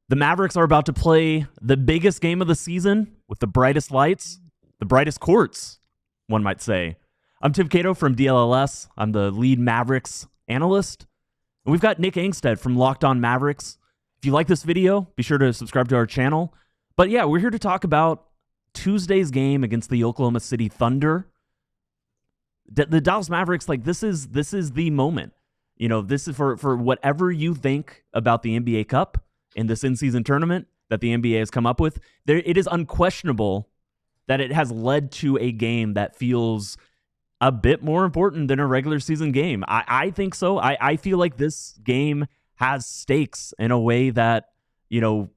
The Mavericks are about to play the biggest game of the season with the brightest lights, the brightest courts, one might say. I'm Tim Cato from DLLS. I'm the lead Mavericks analyst. And we've got Nick Angstadt from Locked on Mavericks. If you like this video, be sure to subscribe to our channel. But yeah, we're here to talk about Tuesday's game against the Oklahoma City Thunder. The Dallas Mavericks, like this is the moment. You know, this is for whatever you think about the NBA Cup in this in-season tournament that the NBA has come up with. It is unquestionable that it has led to a game that feels a bit more important than a regular season game. I think so. I feel like this game has stakes in a way that, you know,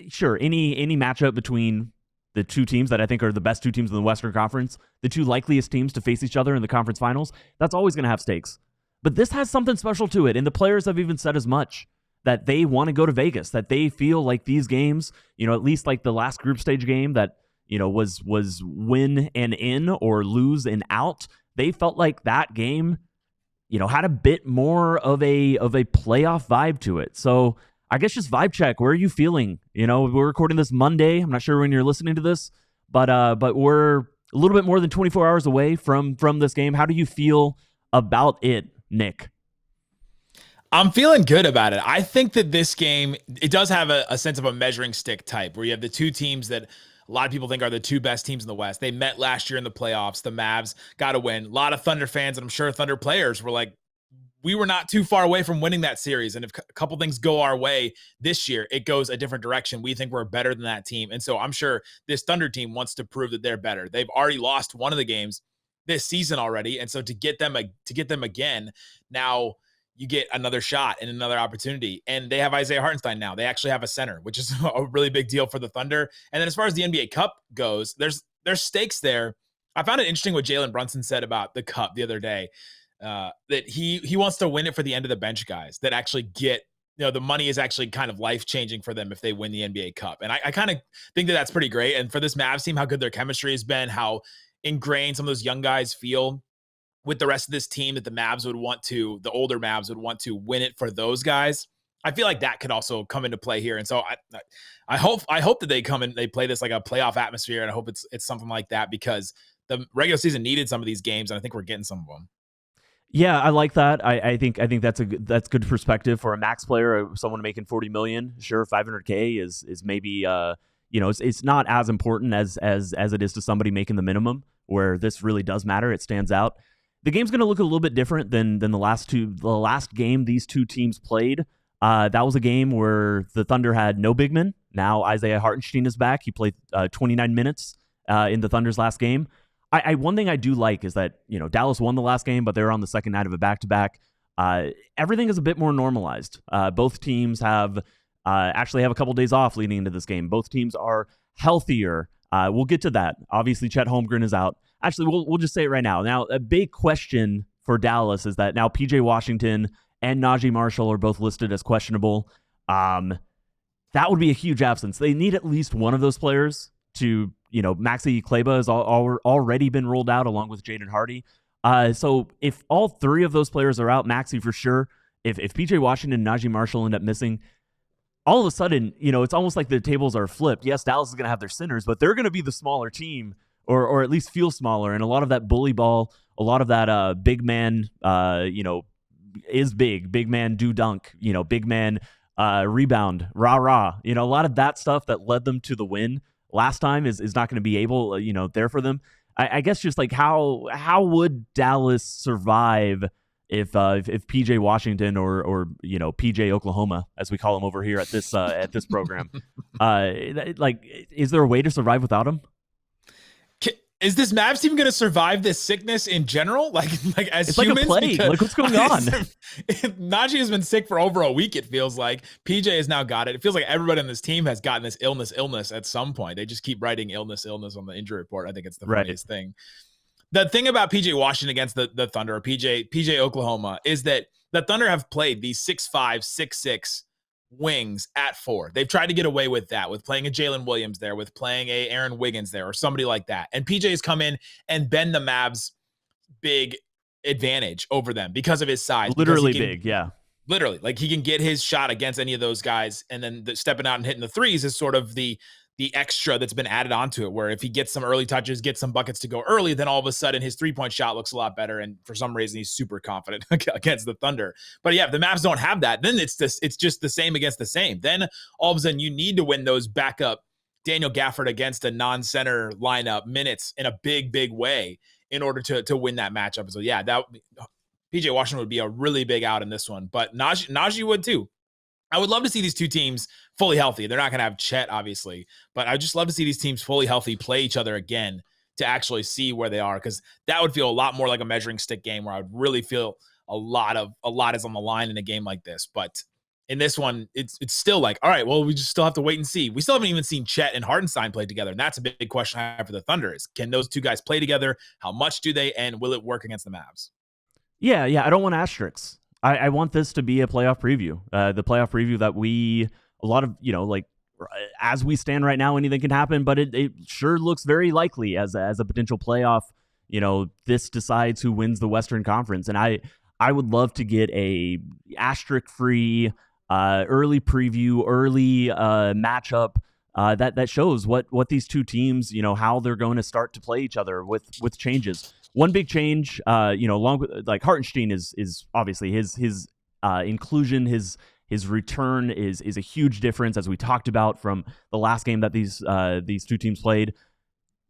sure, any matchup between the two teams that I think are the best two teams in the Western Conference, the two likeliest teams to face each other in the conference finals, that's always going to have stakes. But this has something special to it, and the players have even said as much, that they want to go to Vegas, that they feel like these games, you know, at least like the last group stage game that, you know, was win and in or lose and out. They felt like that game, you know, had a bit more of a playoff vibe to it. So I guess just vibe check. Where are you feeling? You know, we're recording this Monday. I'm not sure when you're listening to this, but we're a little bit more than 24 hours away from this game. How do you feel about it, Nick? I'm feeling good about it. I think that this game, it does have a sense of a measuring stick type where you have the two teams that a lot of people think are the two best teams in the West. They met last year in the playoffs. The Mavs got a win. A lot of Thunder fans, and I'm sure Thunder players were like, we were not too far away from winning that series. And if a couple things go our way this year, it goes a different direction. We think we're better than that team. And so I'm sure this Thunder team wants to prove that they're better. They've already lost one of the games this season already. And so to get them again, now you get another shot and another opportunity. And they have Isaiah Hartenstein now. They actually have a center, which is a really big deal for the Thunder. And then as far as the NBA Cup goes, there's stakes there. I found it interesting what Jalen Brunson said about the Cup the other day, that he wants to win it for the end of the bench guys that actually get, you know, the money is actually kind of life-changing for them if they win the NBA Cup. And I kind of think that that's pretty great. And for this Mavs team, how good their chemistry has been, how ingrained some of those young guys feel with the rest of this team, that the older Mavs would want to win it for those guys. I feel like that could also come into play here. And so I hope that they come and they play this like a playoff atmosphere. And I hope it's something like that, because the regular season needed some of these games. And I think we're getting some of them. Yeah, I like that. I think that's good perspective for a max player, someone making $40 million. Sure, $500K is maybe you know, it's not as important as it is to somebody making the minimum, where this really does matter. It stands out. The game's going to look a little bit different than the last game these two teams played. That was a game where the Thunder had no big men. Now Isaiah Hartenstein is back. He played 29 minutes in the Thunder's last game. One thing I do like is that, you know, Dallas won the last game, but they were on the second night of a back-to-back. Everything is a bit more normalized. Both teams actually have a couple days off leading into this game. Both teams are healthier. We'll get to that. Obviously, Chet Holmgren is out. Actually, we'll just say it right now. Now, a big question for Dallas is that now PJ Washington and Naji Marshall are both listed as questionable. That would be a huge absence. They need at least one of those players to, you know, Maxi Kleber has already been ruled out along with Jaden Hardy. So if all three of those players are out, Maxi for sure, if PJ Washington and Naji Marshall end up missing, all of a sudden, you know, it's almost like the tables are flipped. Yes, Dallas is going to have their centers, but they're going to be the smaller team, or at least feel smaller. And a lot of that bully ball, a lot of that big man, you know, is big man do dunk, you know, big man rebound, rah. You know, a lot of that stuff that led them to the win last time is not going to be able, you know, there for them. I guess just like how would Dallas survive if PJ Washington or you know, PJ Oklahoma, as we call him over here at this program, like, is there a way to survive without him? Is this Mavs team going to survive this sickness in general? Like as it's humans? Like a plague. Like, what's going on? Naji has been sick for over a week, it feels like. PJ has now got it. It feels like everybody on this team has gotten this illness at some point. They just keep writing illness on the injury report. I think it's the funniest thing. The thing about PJ Washington against the Thunder, or PJ Oklahoma, is that the Thunder have played these 6'5", 6'6" wings at 4. They've tried to get away with that, with playing a Jalen Williams there, with playing a Aaron Wiggins there, or somebody like that. And PJ has come in and been the Mavs' big advantage over them because of his size. Literally big, yeah. Literally, like he can get his shot against any of those guys, and then stepping out and hitting the threes is sort of the extra that's been added onto it, where if he gets some early touches, gets some buckets to go early, then all of a sudden his 3-point shot looks a lot better. And for some reason, he's super confident against the Thunder. But yeah, if the Mavs don't have that, then it's just the same against the same. Then all of a sudden you need to win those backup Daniel Gafford against a non-center lineup minutes in a big way in order to win that matchup. So yeah, that PJ Washington would be a really big out in this one, but Naji would too. I would love to see these two teams fully healthy. They're not going to have Chet, obviously, but I just love to see these teams fully healthy play each other again to actually see where they are, because that would feel a lot more like a measuring stick game where I would really feel a lot is on the line in a game like this. But in this one, it's still like, all right, well, we just still have to wait and see. We still haven't even seen Chet and Hartenstein play together, and that's a big question I have for the Thunder is, can those two guys play together? How much do they, and will it work against the Mavs? Yeah, I don't want asterisks. I want this to be a playoff preview. The playoff preview that a lot of, like, as we stand right now, anything can happen, but it sure looks very likely as a potential playoff. This decides who wins the Western Conference. And I would love to get a asterisk-free early preview, early matchup that shows what these two teams, how they're going to start to play each other with changes. One big change, along with, like, Hartenstein is obviously his inclusion, his return is a huge difference, as we talked about from the last game that these two teams played.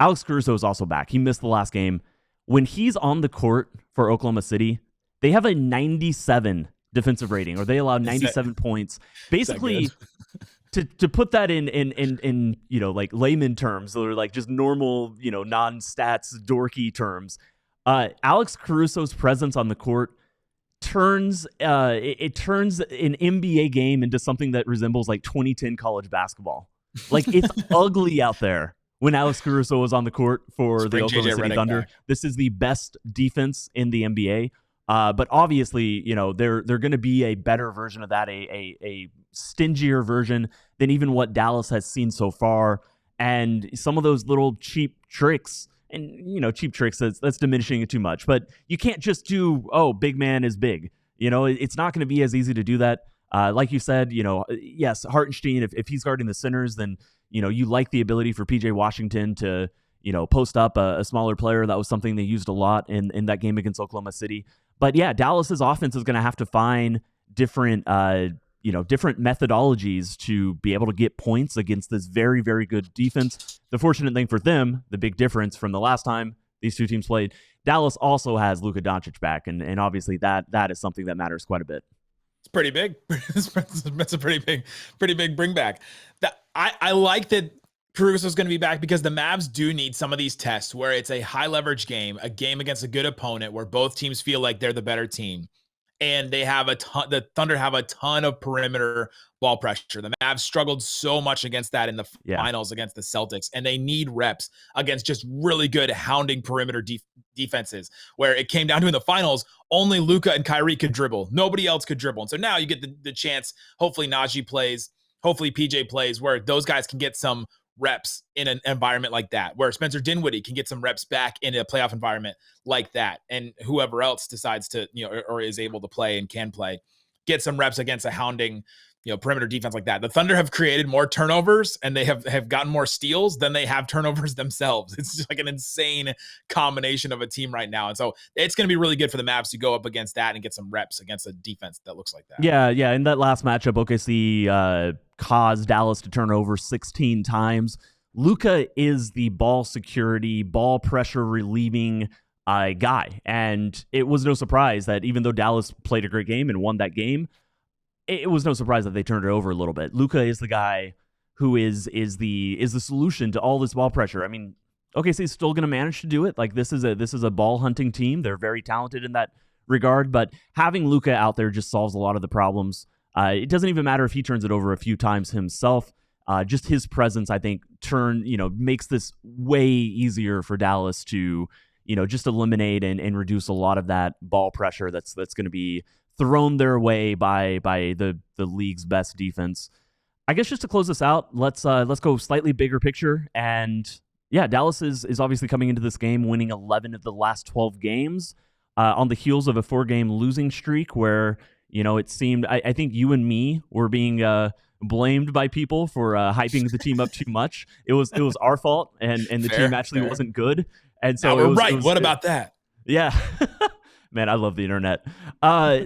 Alex Caruso is also back. He missed the last game. When he's on the court for Oklahoma City, they have a 97 defensive rating, or they allow 97 points. Basically, to put that in like layman terms, or like just normal, non-stats dorky terms, Alex Caruso's presence on the court turns it turns an NBA game into something that resembles like 2010 college basketball. Like, it's ugly out there when Alex Caruso was on the court for the Oklahoma City Thunder. Back. This is the best defense in the NBA. But obviously, they're going to be a better version of that, a stingier version than even what Dallas has seen so far. And some of those little cheap tricks, and cheap tricks, that's diminishing it too much. But you can't just do, big man is big. It's not going to be as easy to do that. Like you said, yes, Hartenstein, if he's guarding the centers, then you like the ability for PJ Washington to post up a smaller player. That was something they used a lot in that game against Oklahoma City. But yeah, Dallas's offense is going to have to find different methodologies to be able to get points against this very, very good defense. The fortunate thing for them, the big difference from the last time these two teams played, Dallas also has Luka Doncic back, and obviously that is something that matters quite a bit. It's pretty big. That's a pretty big bring back. I like that Caruso is going to be back, because the Mavs do need some of these tests where it's a high leverage game, a game against a good opponent where both teams feel like they're the better team. And they have the Thunder have a ton of perimeter ball pressure. The Mavs struggled so much against that in the finals against the Celtics, and they need reps against just really good hounding perimeter defenses, where it came down to in the finals, only Luka and Kyrie could dribble. Nobody else could dribble. And so now you get the chance, hopefully Naji plays, hopefully PJ plays, where those guys can get some reps in an environment like that, where Spencer Dinwiddie can get some reps back in a playoff environment like that, and whoever else decides to, or is able to play and can play, get some reps against a hounding, perimeter defense like that. The Thunder have created more turnovers, and they have gotten more steals than they have turnovers themselves. It's just like an insane combination of a team right now. And so it's going to be really good for the Mavs to go up against that and get some reps against a defense that looks like that. Yeah. In that last matchup, OKC caused Dallas to turn over 16 times. Luka is the ball security, ball pressure relieving guy. And it was no surprise that even though Dallas played a great game and won that game, it was no surprise that they turned it over a little bit. Luka is the guy who is the solution to all this ball pressure. I mean, OKC is still going to manage to do it. Like, this is a ball hunting team. They're very talented in that regard, but having Luka out there just solves a lot of the problems. It doesn't even matter if he turns it over a few times himself. Just his presence, I think, makes this way easier for Dallas to, just eliminate and reduce a lot of that ball pressure that's going to be thrown their way by the league's best defense. I guess just to close this out, let's go slightly bigger picture. And yeah, Dallas is obviously coming into this game winning 11 of the last 12 games on the heels of a 4-game losing streak where, it seemed, I think you and me were being blamed by people for hyping the team up too much. It was our fault, and the team actually wasn't good. And so we're right. What about that? Yeah. Man, I love the internet.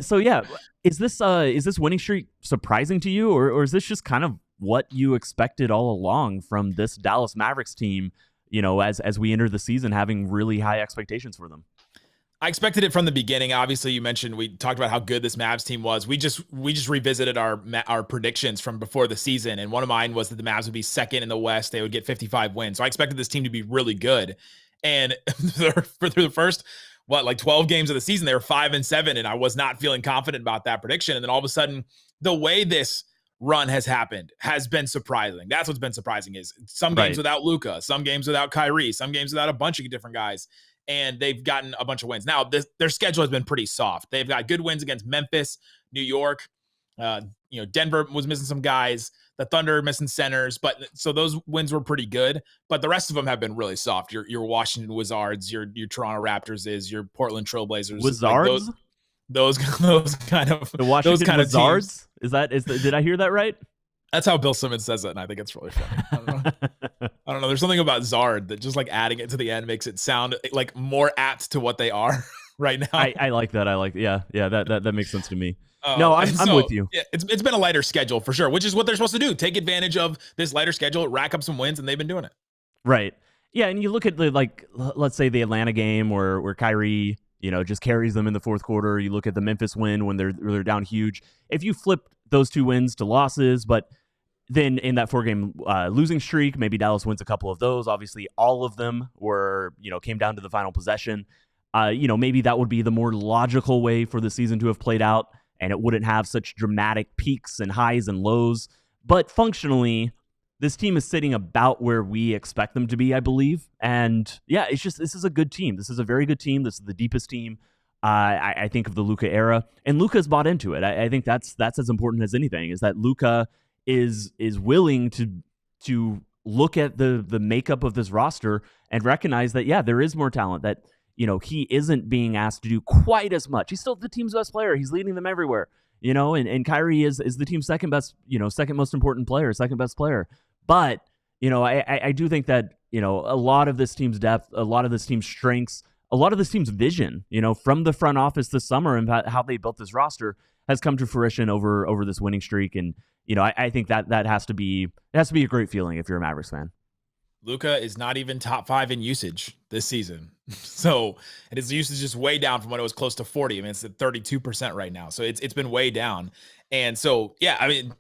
So yeah, is this winning streak surprising to you, or is this just kind of what you expected all along from this Dallas Mavericks team, as we enter the season having really high expectations for them? I expected it from the beginning. Obviously, you mentioned, we talked about how good this Mavs team was. We just revisited our predictions from before the season, and one of mine was that the Mavs would be second in the West. They would get 55 wins. So I expected this team to be really good. And for the first 12 games of the season, they were 5-7, and I was not feeling confident about that prediction. And then all of a sudden, the way this run has happened has been surprising. That's what's been surprising, is some games without Luka, some games without Kyrie, some games without a bunch of different guys, and they've gotten a bunch of wins. Now, their schedule has been pretty soft. They've got good wins against Memphis, New York. Denver was missing some guys. The Thunder missing centers, so those wins were pretty good. But the rest of them have been really soft. Your Washington Wizards, your Toronto Raptors, your Portland Trailblazers. Wizards? Those kind of the Washington those kind Wizards? Of teams. Did I hear that right? That's how Bill Simmons says it, and I think it's really funny. I don't know. There's something about Zard that just adding it to the end makes it sound more apt to what they are right now. I like that. That makes sense to me. No, I'm with you. Yeah, it's been a lighter schedule for sure, which is what they're supposed to do. Take advantage of this lighter schedule, rack up some wins, and they've been doing it. Right. Yeah, and you look at let's say the Atlanta game where Kyrie, just carries them in the fourth quarter. You look at the Memphis win when they're down huge. If you flip those two wins to losses, but then in that 4-game losing streak, maybe Dallas wins a couple of those. Obviously, all of them came down to the final possession. Maybe that would be the more logical way for the season to have played out, and it wouldn't have such dramatic peaks and highs and lows. But functionally, this team is sitting about where we expect them to be, I believe. And yeah, this is a good team. This is a very good team. This is the deepest team, I think, of the Luka era. And Luka's bought into it. I think that's as important as anything, is that Luka is willing to look at the makeup of this roster and recognize that, yeah, there is more talent, that he isn't being asked to do quite as much. He's still the team's best player. He's leading them everywhere, and Kyrie is the team's second best, second most important player, second best player. But, I do think that, a lot of this team's depth, a lot of this team's strengths, a lot of this team's vision, from the front office this summer and how they built this roster has come to fruition over this winning streak. And, I think that has to be a great feeling if you're a Mavericks fan. Luka is not even top 5 in usage this season. So, and his usage is way down from when it was close to 40. I mean, it's at 32% right now. So it's been way down. And so, yeah, I mean,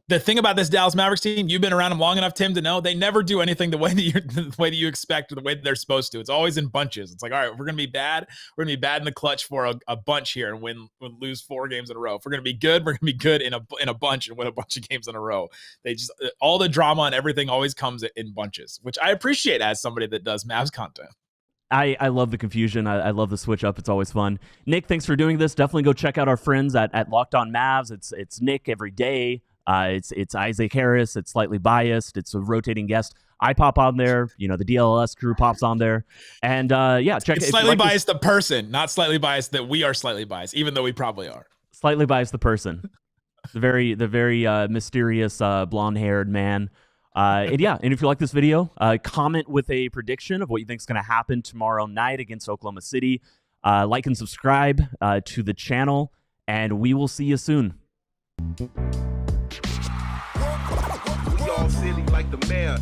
the thing about this Dallas Mavericks team, you've been around them long enough, Tim, to know they never do anything the way that you expect, or the way that they're supposed to. It's always in bunches. It's like, all right, if we're going to be bad, we're going to be bad in the clutch for a bunch here and lose 4 games in a row. If we're going to be good, we're going to be good in a bunch and win a bunch of games in a row. They just, all the drama and everything always comes in bunches, which I appreciate as somebody that does Mavs content. I love the confusion. I love the switch up. It's always fun. Nick, thanks for doing this. Definitely go check out our friends at Locked On Mavs. It's Nick every day. It's Isaac Harris. It's Slightly Biased. It's a rotating guest. I pop on there. The DLLS crew pops on there. And check it. It's Slightly Biased the person, not Slightly Biased that we are slightly biased, even though we probably are. Slightly Biased the person. the very mysterious blonde-haired man. And if you like this video, comment with a prediction of what you think is going to happen tomorrow night against Oklahoma City. Like and subscribe to the channel, and we will see you soon. We all silly like the mayor.